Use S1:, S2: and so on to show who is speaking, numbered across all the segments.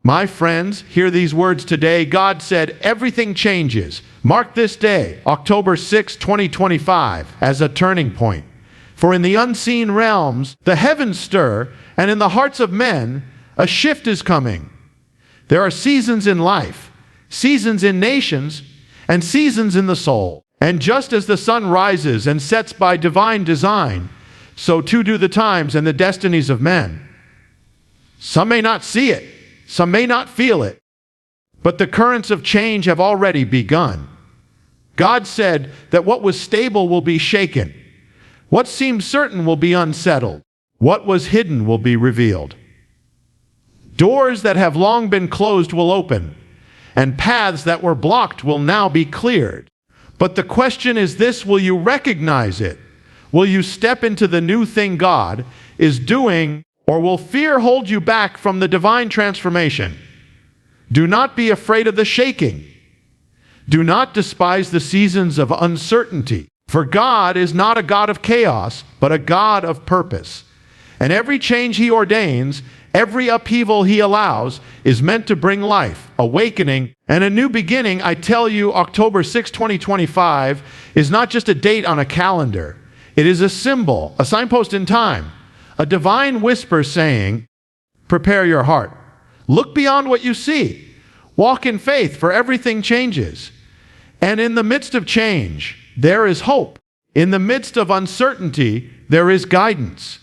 S1: My friends, hear these words today. God said everything changes. Mark this day, October 6, 2025, as a turning point. For in the unseen realms, the heavens stir, and in the hearts of men, a shift is coming. There are seasons in life, seasons in nations, and seasons in the soul. And just as the sun rises and sets by divine design, so too do the times and the destinies of men. Some may not see it, some may not feel it, but the currents of change have already begun. God said that what was stable will be shaken. What seemed certain will be unsettled. What was hidden will be revealed. Doors that have long been closed will open, and paths that were blocked will now be cleared. But the question is this: will you recognize it? Will you step into the new thing God is doing, or will fear hold you back from the divine transformation? Do not be afraid of the shaking. Do not despise the seasons of uncertainty, for God is not a God of chaos, but a God of purpose. And every change He ordains, every upheaval He allows, is meant to bring life, awakening, and a new beginning. I tell you, October 6, 2025 is not just a date on a calendar. It is a symbol, a signpost in time, a divine whisper saying, prepare your heart. Look beyond what you see. Walk in faith, for everything changes. And in the midst of change, there is hope. In the midst of uncertainty, there is guidance.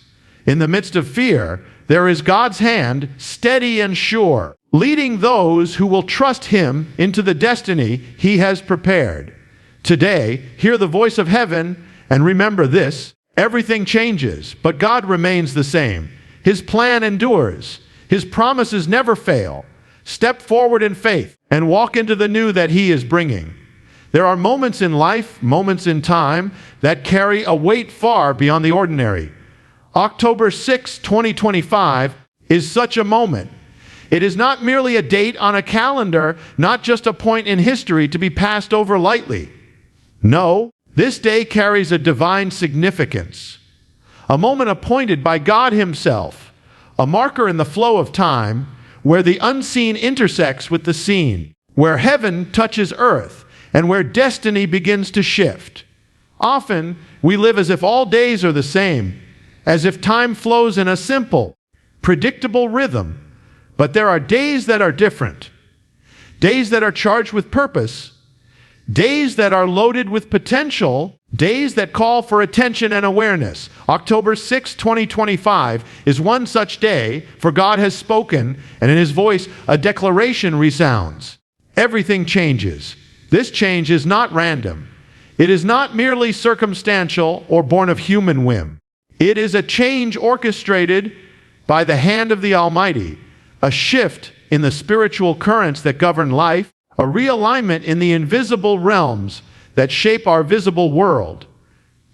S1: In the midst of fear, there is God's hand, steady and sure, leading those who will trust Him into the destiny He has prepared. Today, hear the voice of heaven and remember this: everything changes, but God remains the same. His plan endures. His promises never fail. Step forward in faith and walk into the new that He is bringing. There are moments in life, moments in time, that carry a weight far beyond the ordinary. October 6, 2025 is such a moment. It is not merely a date on a calendar, not just a point in history to be passed over lightly. No, this day carries a divine significance. A moment appointed by God Himself, a marker in the flow of time where the unseen intersects with the seen, where heaven touches earth, and where destiny begins to shift. Often, we live as if all days are the same, as if time flows in a simple, predictable rhythm. But there are days that are different, days that are charged with purpose, days that are loaded with potential, days that call for attention and awareness. October 6, 2025 is one such day, for God has spoken, and in His voice a declaration resounds. Everything changes. This change is not random. It is not merely circumstantial or born of human whim. It is a change orchestrated by the hand of the Almighty, a shift in the spiritual currents that govern life, a realignment in the invisible realms that shape our visible world.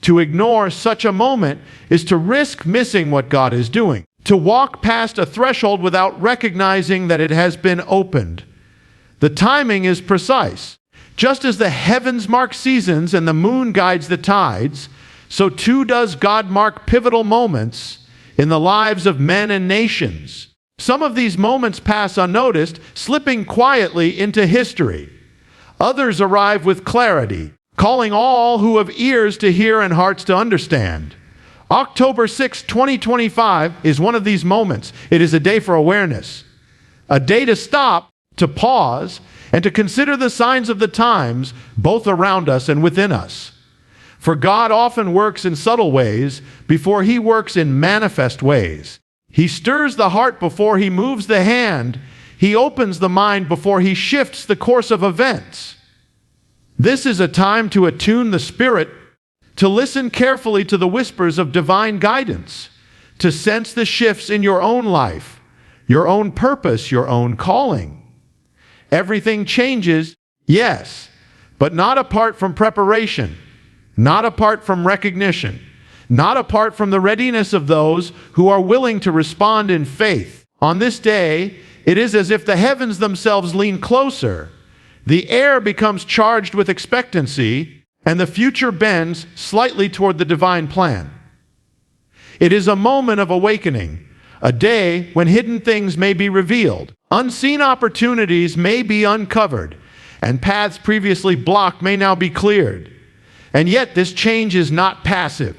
S1: To ignore such a moment is to risk missing what God is doing, to walk past a threshold without recognizing that it has been opened. The timing is precise. Just as the heavens mark seasons and the moon guides the tides, so too does God mark pivotal moments in the lives of men and nations. Some of these moments pass unnoticed, slipping quietly into history. Others arrive with clarity, calling all who have ears to hear and hearts to understand. October 6, 2025 is one of these moments. It is a day for awareness, a day to stop, to pause, and to consider the signs of the times, both around us and within us. For God often works in subtle ways before He works in manifest ways. He stirs the heart before He moves the hand. He opens the mind before He shifts the course of events. This is a time to attune the spirit, to listen carefully to the whispers of divine guidance, to sense the shifts in your own life, your own purpose, your own calling. Everything changes, yes, but not apart from preparation, not apart from recognition, not apart from the readiness of those who are willing to respond in faith. On this day, it is as if the heavens themselves lean closer, the air becomes charged with expectancy, and the future bends slightly toward the divine plan. It is a moment of awakening, a day when hidden things may be revealed, Unseen opportunities may be uncovered, and paths previously blocked may now be cleared. And yet this change is not passive.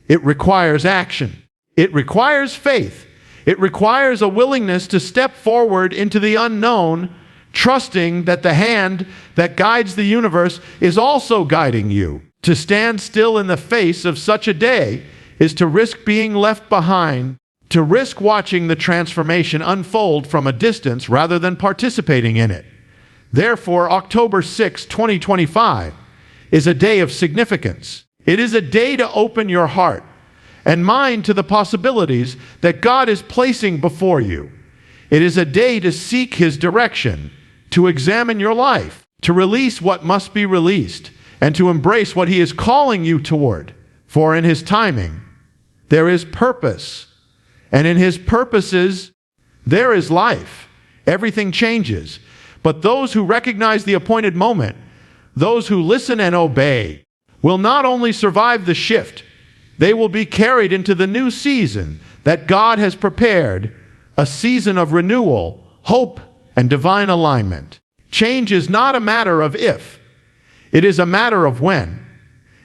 S1: It requires action. It requires faith. It requires a willingness to step forward into the unknown, trusting that the hand that guides the universe is also guiding you. To stand still in the face of such a day is to risk being left behind, to risk watching the transformation unfold from a distance rather than participating in it. Therefore, October 6, 2025 is a day of significance. It is a day to open your heart and mind to the possibilities that God is placing before you. It is a day to seek His direction, to examine your life, to release what must be released, and to embrace what He is calling you toward. For in His timing, there is purpose, and in His purposes, there is life. Everything changes. But those who recognize the appointed moment, those who listen and obey, will not only survive the shift, they will be carried into the new season that God has prepared, a season of renewal, hope, and divine alignment. Change is not a matter of if, it is a matter of when.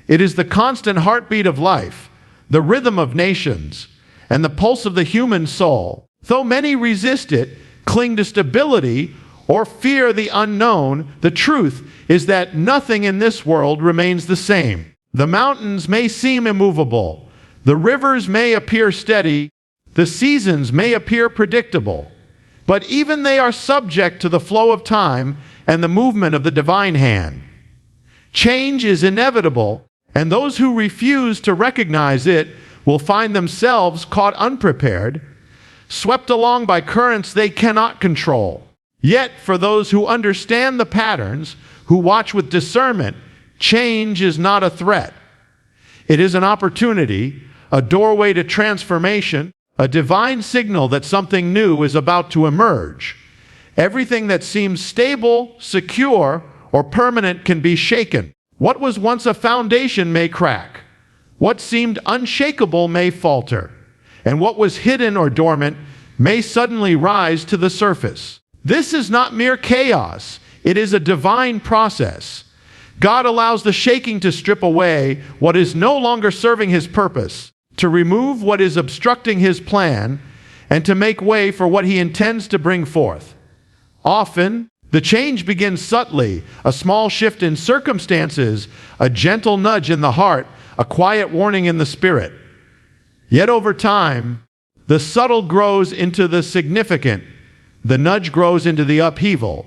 S1: It is the constant heartbeat of life, the rhythm of nations, and the pulse of the human soul. Though many resist it, cling to stability, or fear the unknown, the truth is that nothing in this world remains the same. The mountains may seem immovable, the rivers may appear steady, the seasons may appear predictable, but even they are subject to the flow of time and the movement of the divine hand. Change is inevitable, and those who refuse to recognize it will find themselves caught unprepared, swept along by currents they cannot control. Yet for those who understand the patterns, who watch with discernment, change is not a threat. It is an opportunity, a doorway to transformation, a divine signal that something new is about to emerge. Everything that seems stable, secure, or permanent can be shaken. What was once a foundation may crack. What seemed unshakable may falter. And what was hidden or dormant may suddenly rise to the surface. This is not mere chaos. It is a divine process. God allows the shaking to strip away what is no longer serving His purpose, to remove what is obstructing His plan, and to make way for what He intends to bring forth. Often, the change begins subtly, a small shift in circumstances, a gentle nudge in the heart, a quiet warning in the spirit. Yet over time, the subtle grows into the significant, the nudge grows into the upheaval,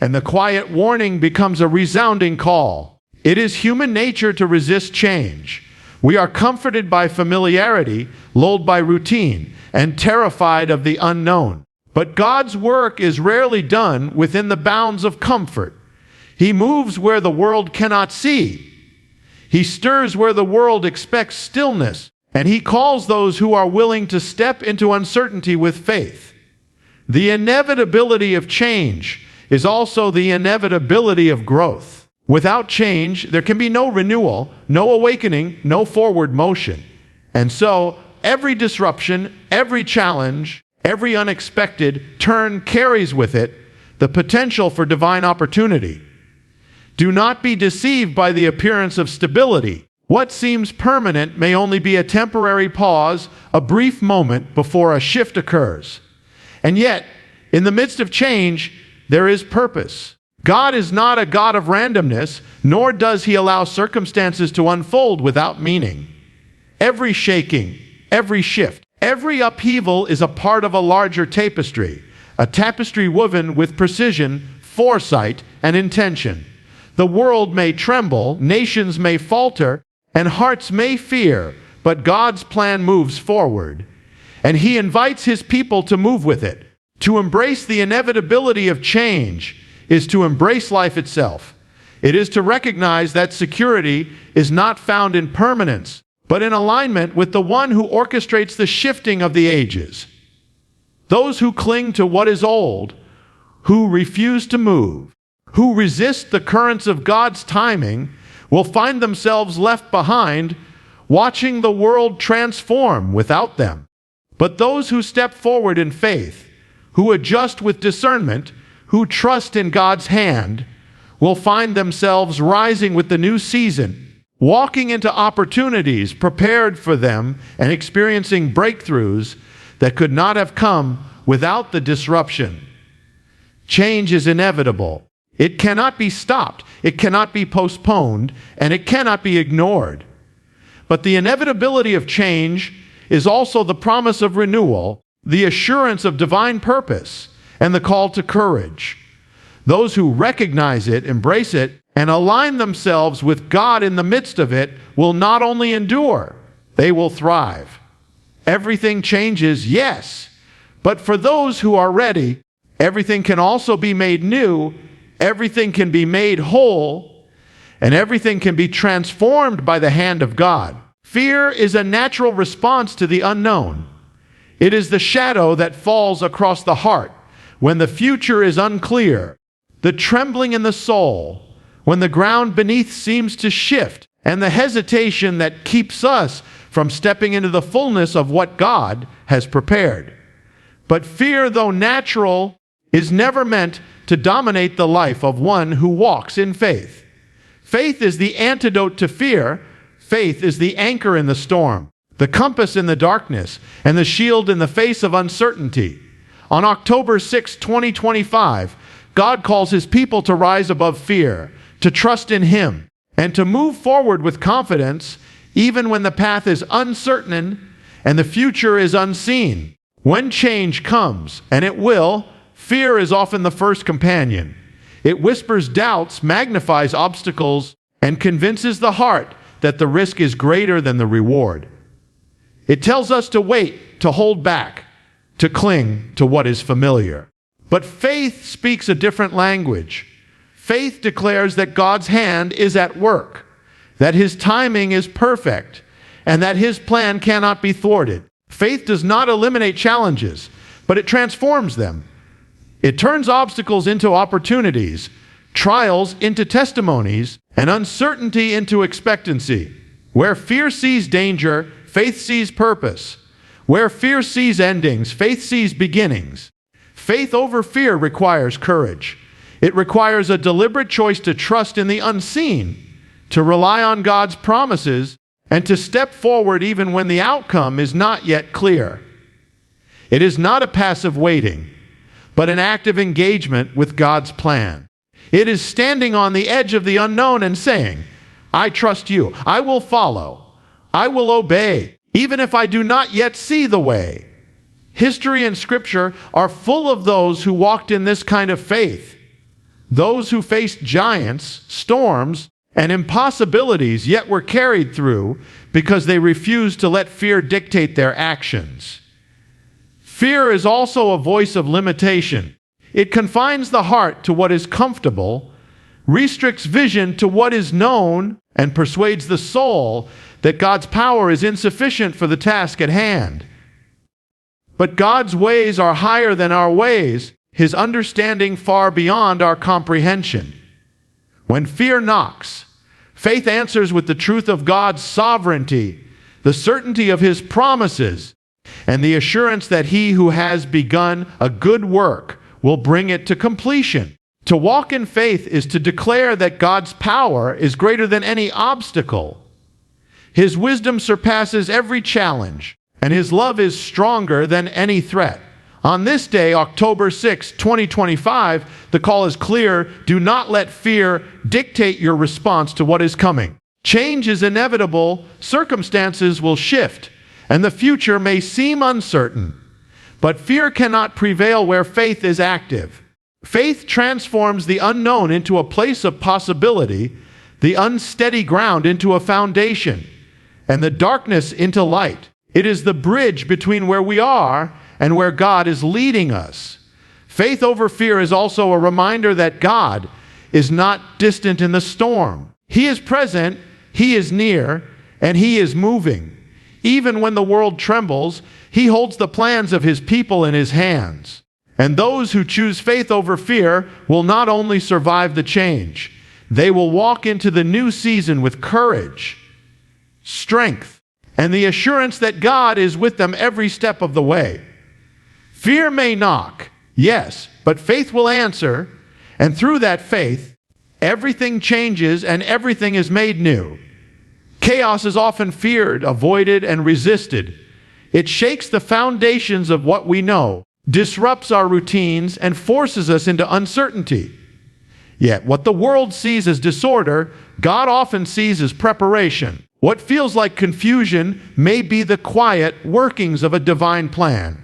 S1: and the quiet warning becomes a resounding call. It is human nature to resist change. We are comforted by familiarity, lulled by routine, and terrified of the unknown. But God's work is rarely done within the bounds of comfort. He moves where the world cannot see. He stirs where the world expects stillness, and He calls those who are willing to step into uncertainty with faith. The inevitability of change is also the inevitability of growth. Without change, there can be no renewal, no awakening, no forward motion. And so, every disruption, every challenge, every unexpected turn carries with it the potential for divine opportunity. Do not be deceived by the appearance of stability. What seems permanent may only be a temporary pause, a brief moment before a shift occurs. And yet, in the midst of change, there is purpose. God is not a God of randomness, nor does He allow circumstances to unfold without meaning. Every shaking, every shift, every upheaval is a part of a larger tapestry, a tapestry woven with precision, foresight, and intention. The world may tremble, nations may falter, and hearts may fear, but God's plan moves forward. And He invites His people to move with it. To embrace the inevitability of change is to embrace life itself. It is to recognize that security is not found in permanence, but in alignment with the one who orchestrates the shifting of the ages. Those who cling to what is old, who refuse to move, who resist the currents of God's timing, will find themselves left behind, watching the world transform without them. But those who step forward in faith, who adjust with discernment, who trust in God's hand, will find themselves rising with the new season, walking into opportunities prepared for them and experiencing breakthroughs that could not have come without the disruption. Change is inevitable. It cannot be stopped, it cannot be postponed, and it cannot be ignored. But the inevitability of change is also the promise of renewal, the assurance of divine purpose, and the call to courage. Those who recognize it, embrace it, and align themselves with God in the midst of it will not only endure, they will thrive. Everything changes, yes, but for those who are ready, everything can also be made new, everything can be made whole, and everything can be transformed by the hand of God. Fear is a natural response to the unknown. It is the shadow that falls across the heart when the future is unclear, the trembling in the soul when the ground beneath seems to shift, and the hesitation that keeps us from stepping into the fullness of what God has prepared. But fear, though natural, is never meant to dominate the life of one who walks in faith. Faith is the antidote to fear. Faith is the anchor in the storm, the compass in the darkness, and the shield in the face of uncertainty. On October 6, 2025, God calls His people to rise above fear, to trust in Him, and to move forward with confidence even when the path is uncertain and the future is unseen. When change comes, and it will, fear is often the first companion. It whispers doubts, magnifies obstacles, and convinces the heart that the risk is greater than the reward. It tells us to wait, to hold back, to cling to what is familiar. But faith speaks a different language. Faith declares that God's hand is at work, that His timing is perfect, and that His plan cannot be thwarted. Faith does not eliminate challenges, but it transforms them. It turns obstacles into opportunities, trials into testimonies, and uncertainty into expectancy. Where fear sees danger, faith sees purpose. Where fear sees endings, faith sees beginnings. Faith over fear requires courage. It requires a deliberate choice to trust in the unseen, to rely on God's promises, and to step forward even when the outcome is not yet clear. It is not a passive waiting, but an active engagement with God's plan. It is standing on the edge of the unknown and saying, I trust you, I will follow, I will obey, even if I do not yet see the way. History and Scripture are full of those who walked in this kind of faith, those who faced giants, storms, and impossibilities, yet were carried through because they refused to let fear dictate their actions. Fear is also a voice of limitation. It confines the heart to what is comfortable, restricts vision to what is known, and persuades the soul that God's power is insufficient for the task at hand. But God's ways are higher than our ways, His understanding far beyond our comprehension. When fear knocks, faith answers with the truth of God's sovereignty, the certainty of His promises, and the assurance that He who has begun a good work will bring it to completion. To walk in faith is to declare that God's power is greater than any obstacle. His wisdom surpasses every challenge, and His love is stronger than any threat. On this day, October 6, 2025, the call is clear. Do not let fear dictate your response to what is coming. Change is inevitable, circumstances will shift, and the future may seem uncertain. But fear cannot prevail where faith is active. Faith transforms the unknown into a place of possibility, the unsteady ground into a foundation, and the darkness into light. It is the bridge between where we are and where God is leading us. Faith over fear is also a reminder that God is not distant in the storm. He is present, He is near, and He is moving. Even when the world trembles, He holds the plans of His people in His hands. And those who choose faith over fear will not only survive the change, they will walk into the new season with courage, strength, and the assurance that God is with them every step of the way. Fear may knock, Yes, but faith will answer, and through that faith, everything changes and everything is made new. Chaos is often feared, avoided, and resisted. It shakes the foundations of what we know, disrupts our routines, and forces us into uncertainty. Yet, what the world sees as disorder, God often sees as preparation. What feels like confusion may be the quiet workings of a divine plan.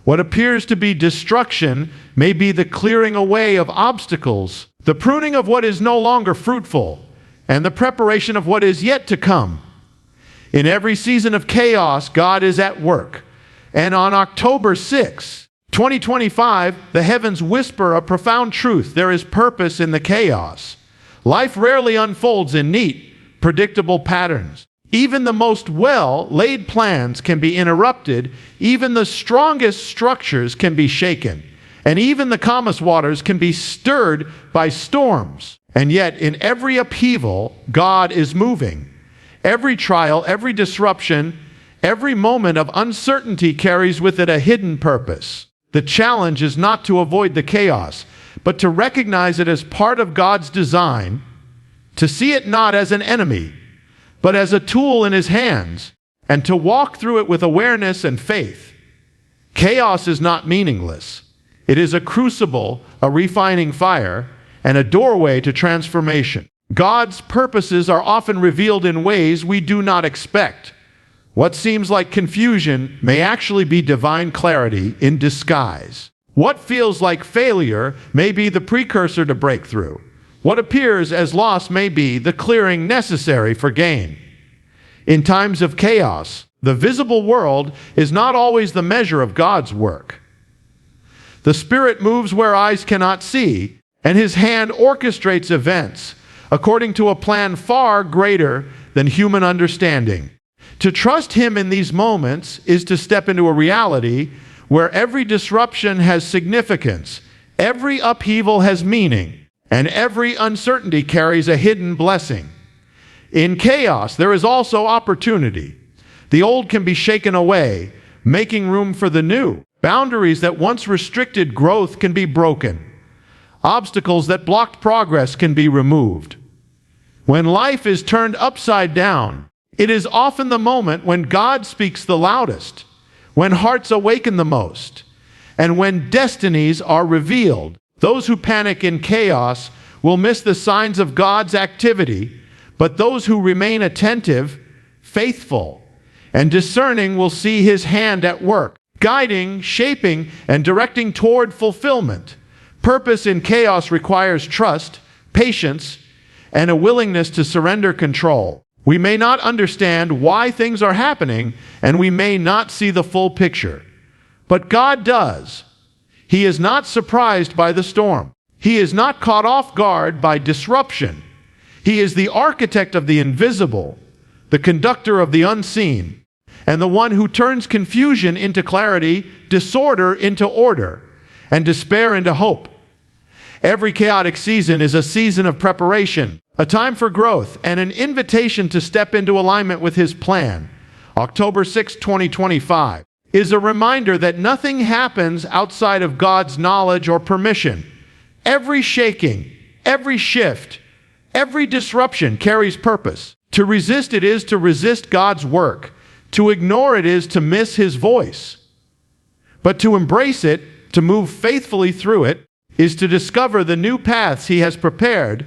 S1: What appears to be destruction may be the clearing away of obstacles, the pruning of what is no longer fruitful, and the preparation of what is yet to come. In every season of chaos, God is at work. And on October 6, 2025, the heavens whisper a profound truth. There is purpose in the chaos. Life rarely unfolds in neat, predictable patterns. Even the most well-laid plans can be interrupted. Even the strongest structures can be shaken. And even the calmest waters can be stirred by storms. And yet, in every upheaval, God is moving. Every trial, every disruption, every moment of uncertainty carries with it a hidden purpose. The challenge is not to avoid the chaos, but to recognize it as part of God's design, to see it not as an enemy, but as a tool in His hands, and to walk through it with awareness and faith. Chaos is not meaningless. It is a crucible, a refining fire, and a doorway to transformation. God's purposes are often revealed in ways we do not expect. What seems like confusion may actually be divine clarity in disguise. What feels like failure may be the precursor to breakthrough. What appears as loss may be the clearing necessary for gain. In times of chaos, the visible world is not always the measure of God's work. The Spirit moves where eyes cannot see, and His hand orchestrates events according to a plan far greater than human understanding. To trust Him in these moments is to step into a reality where every disruption has significance, every upheaval has meaning, and every uncertainty carries a hidden blessing. In chaos, there is also opportunity. The old can be shaken away, making room for the new. Boundaries that once restricted growth can be broken. Obstacles that blocked progress can be removed. When life is turned upside down, it is often the moment when God speaks the loudest, when hearts awaken the most, and when destinies are revealed. Those who panic in chaos will miss the signs of God's activity, but those who remain attentive, faithful, and discerning will see His hand at work, guiding, shaping, and directing toward fulfillment. Purpose in chaos requires trust, patience, and a willingness to surrender control. We may not understand why things are happening, and we may not see the full picture. But God does. He is not surprised by the storm. He is not caught off guard by disruption. He is the architect of the invisible, the conductor of the unseen, and the one who turns confusion into clarity, disorder into order, and despair into hope. Every chaotic season is a season of preparation, a time for growth, and an invitation to step into alignment with His plan. October 6, 2025, is a reminder that nothing happens outside of God's knowledge or permission. Every shaking, every shift, every disruption carries purpose. To resist it is to resist God's work. To ignore it is to miss His voice. But to embrace it, to move faithfully through it, is to discover the new paths He has prepared,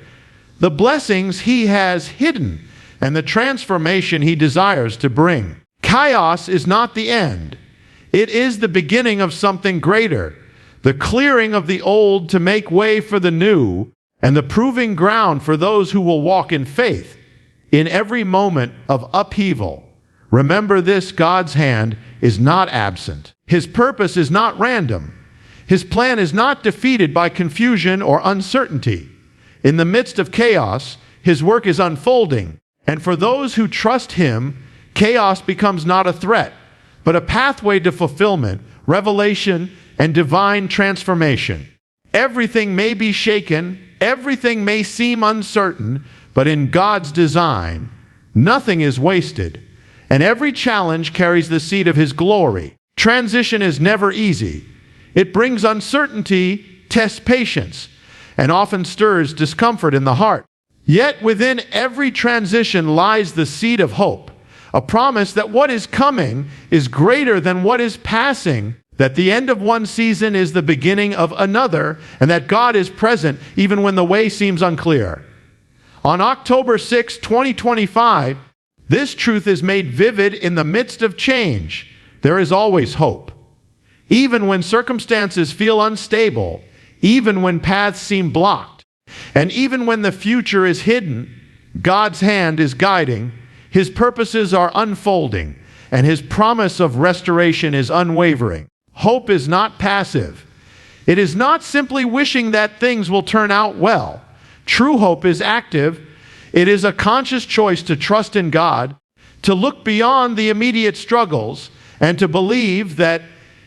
S1: the blessings He has hidden, and the transformation He desires to bring. Chaos is not the end. It is the beginning of something greater, the clearing of the old to make way for the new, and the proving ground for those who will walk in faith in every moment of upheaval. Remember this: God's hand is not absent. His purpose is not random. His plan is not defeated by confusion or uncertainty. In the midst of chaos, His work is unfolding. And for those who trust Him, chaos becomes not a threat, but a pathway to fulfillment, revelation, and divine transformation. Everything may be shaken, everything may seem uncertain, but in God's design, nothing is wasted, and every challenge carries the seed of His glory. Transition is never easy. It brings uncertainty, tests patience, and often stirs discomfort in the heart. Yet within every transition lies the seed of hope, a promise that what is coming is greater than what is passing, that the end of one season is the beginning of another, and that God is present even when the way seems unclear. On October 6, 2025, this truth is made vivid in the midst of change. There is always hope. Even when circumstances feel unstable, even when paths seem blocked, and even when the future is hidden, God's hand is guiding, His purposes are unfolding, and His promise of restoration is unwavering. Hope is not passive. It is not simply wishing that things will turn out well. True hope is active. It is a conscious choice to trust in God, to look beyond the immediate struggles, and to believe that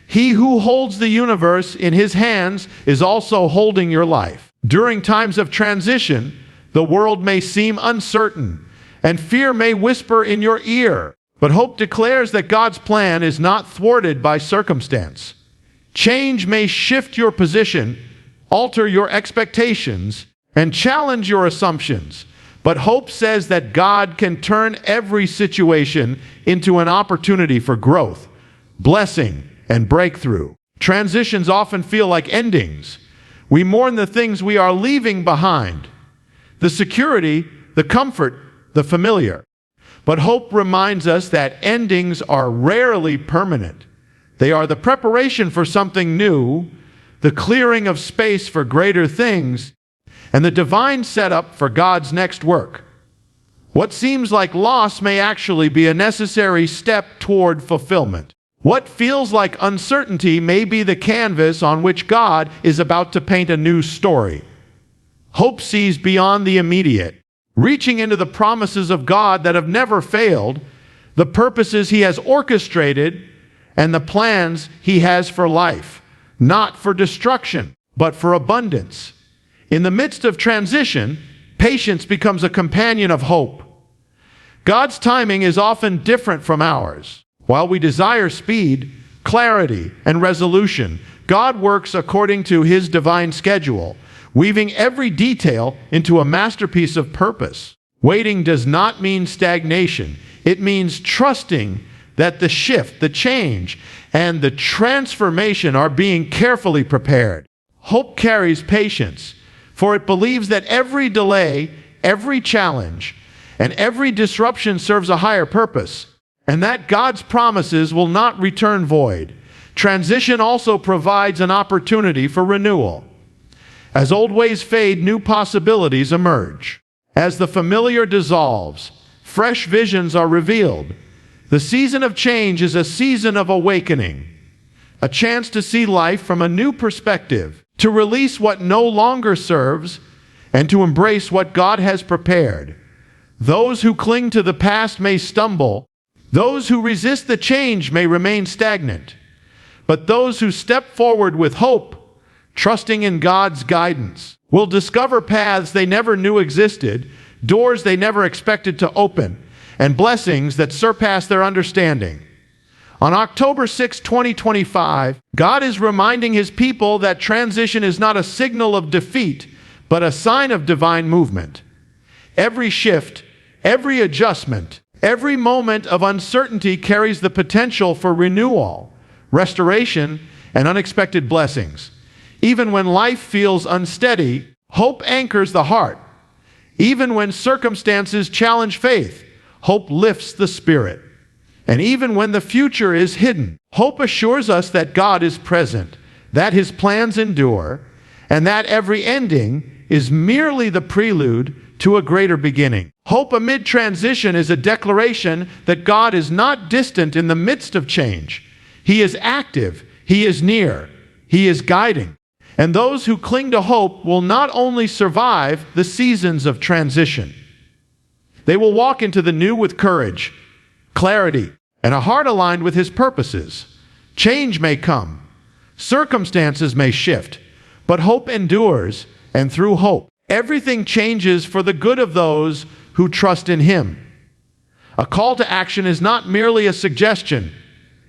S1: He who holds the universe in His hands is also holding your life. During times of transition, the world may seem uncertain, and fear may whisper in your ear, but hope declares that God's plan is not thwarted by circumstance. Change may shift your position, alter your expectations, and challenge your assumptions, but hope says that God can turn every situation into an opportunity for growth, blessing, and breakthrough. Transitions often feel like endings. We mourn the things we are leaving behind, the security, the comfort, the familiar. But hope reminds us that endings are rarely permanent. They are the preparation for something new, the clearing of space for greater things, and the divine setup for God's next work. What seems like loss may actually be a necessary step toward fulfillment. What feels like uncertainty may be the canvas on which God is about to paint a new story. Hope sees beyond the immediate, reaching into the promises of God that have never failed, the purposes He has orchestrated, and the plans He has for life, not for destruction, but for abundance. In the midst of transition, patience becomes a companion of hope. God's timing is often different from ours. While we desire speed, clarity, and resolution, God works according to His divine schedule, weaving every detail into a masterpiece of purpose. Waiting does not mean stagnation. It means trusting that the shift, the change, and the transformation are being carefully prepared. Hope carries patience, for it believes that every delay, every challenge, and every disruption serves a higher purpose, and that God's promises will not return void. Transition also provides an opportunity for renewal. As old ways fade, new possibilities emerge. As the familiar dissolves, fresh visions are revealed. The season of change is a season of awakening, a chance to see life from a new perspective, to release what no longer serves, and to embrace what God has prepared. Those who cling to the past may stumble. Those who resist the change may remain stagnant. But those who step forward with hope, trusting in God's guidance, will discover paths they never knew existed, doors they never expected to open, and blessings that surpass their understanding. On October 6, 2025, God is reminding His people that transition is not a signal of defeat, but a sign of divine movement. Every shift, every adjustment, every moment of uncertainty carries the potential for renewal, restoration, and unexpected blessings. Even when life feels unsteady, hope anchors the heart. Even when circumstances challenge faith, hope lifts the spirit. And even when the future is hidden, hope assures us that God is present, that His plans endure, and that every ending is merely the prelude to a greater beginning. Hope amid transition is a declaration that God is not distant in the midst of change. He is active, He is near, He is guiding. And those who cling to hope will not only survive the seasons of transition, they will walk into the new with courage, clarity, and a heart aligned with His purposes. Change may come, circumstances may shift, but hope endures, and through hope, everything changes for the good of those who trust in Him. A call to action is not merely a suggestion.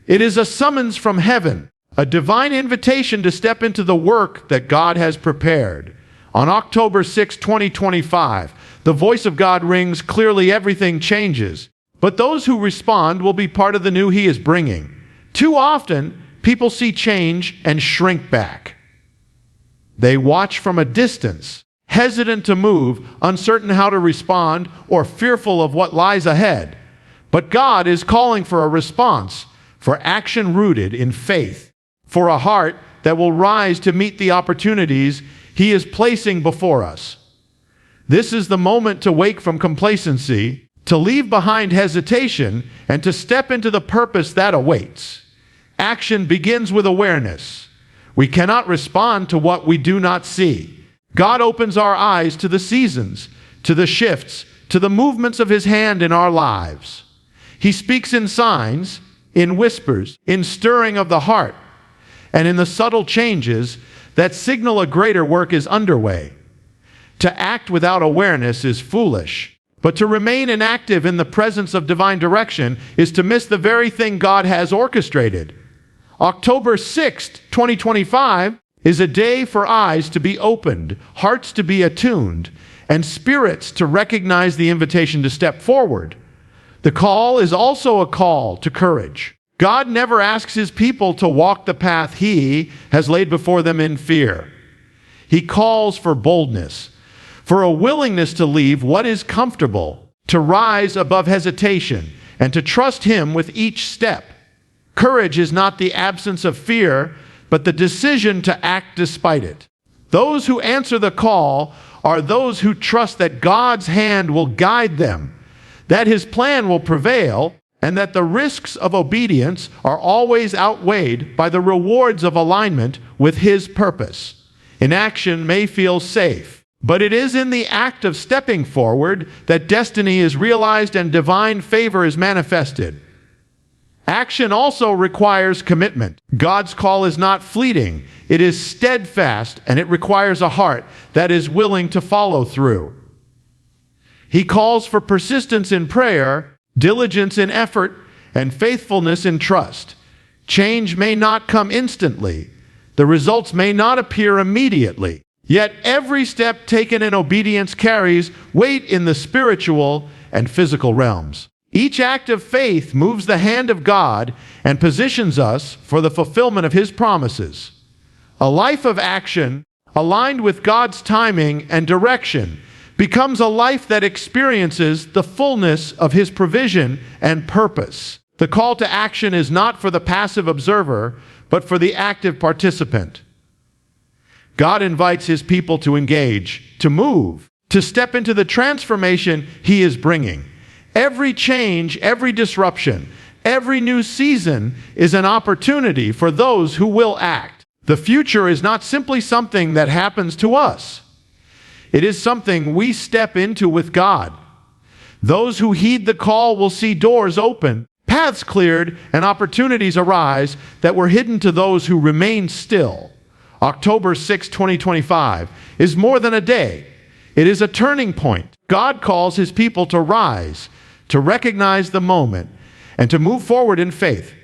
S1: It is a summons from heaven, a divine invitation to step into the work that God has prepared. On October 6, 2025, the voice of God rings clearly. Everything changes, but those who respond will be part of the new He is bringing. Too often, people see change and shrink back. They watch from a distance, hesitant to move, uncertain how to respond, or fearful of what lies ahead. But God is calling for a response, for action rooted in faith, for a heart that will rise to meet the opportunities He is placing before us. This is the moment to wake from complacency, to leave behind hesitation, and to step into the purpose that awaits. Action begins with awareness. We cannot respond to what we do not see. God opens our eyes to the seasons, to the shifts, to the movements of His hand in our lives. He speaks in signs, in whispers, in stirring of the heart, and in the subtle changes that signal a greater work is underway. To act without awareness is foolish, but to remain inactive in the presence of divine direction is to miss the very thing God has orchestrated. October 6th, 2025 is a day for eyes to be opened, hearts to be attuned, and spirits to recognize the invitation to step forward. The call is also a call to courage. God never asks His people to walk the path He has laid before them in fear. He calls for boldness, for a willingness to leave what is comfortable, to rise above hesitation, and to trust Him with each step. Courage is not the absence of fear, but the decision to act despite it. Those who answer the call are those who trust that God's hand will guide them, that His plan will prevail, and that the risks of obedience are always outweighed by the rewards of alignment with His purpose. Inaction may feel safe, but it is in the act of stepping forward that destiny is realized and divine favor is manifested. Action also requires commitment. God's call is not fleeting. It is steadfast, and it requires a heart that is willing to follow through. He calls for persistence in prayer, diligence in effort, and faithfulness in trust. Change may not come instantly. The results may not appear immediately. Yet every step taken in obedience carries weight in the spiritual and physical realms. Each act of faith moves the hand of God and positions us for the fulfillment of His promises. A life of action, aligned with God's timing and direction, becomes a life that experiences the fullness of His provision and purpose. The call to action is not for the passive observer, but for the active participant. God invites His people to engage, to move, to step into the transformation He is bringing. Every change, every disruption, every new season is an opportunity for those who will act. The future is not simply something that happens to us. It is something we step into with God. Those who heed the call will see doors open, paths cleared, and opportunities arise that were hidden to those who remain still. October 6, 2025 is more than a day. It is a turning point. God calls His people to rise, to recognize the moment, and to move forward in faith.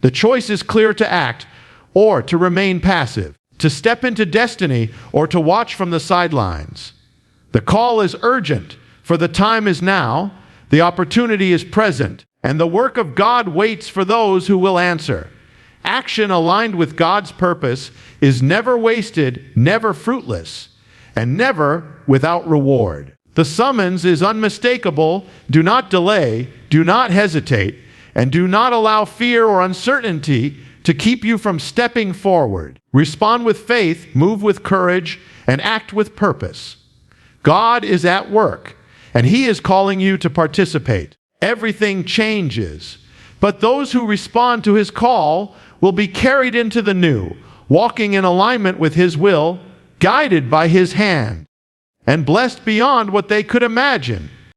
S1: The choice is clear: to act or to remain passive, to step into destiny or to watch from the sidelines. The call is urgent, for the time is now, the opportunity is present, and the work of God waits for those who will answer. Action aligned with God's purpose is never wasted, never fruitless, and never without reward. The summons is unmistakable. Do not delay, do not hesitate, and do not allow fear or uncertainty to keep you from stepping forward. Respond with faith, move with courage, and act with purpose. God is at work, and He is calling you to participate. Everything changes, but those who respond to His call will be carried into the new, walking in alignment with His will, guided by His hand, and blessed beyond what they could imagine.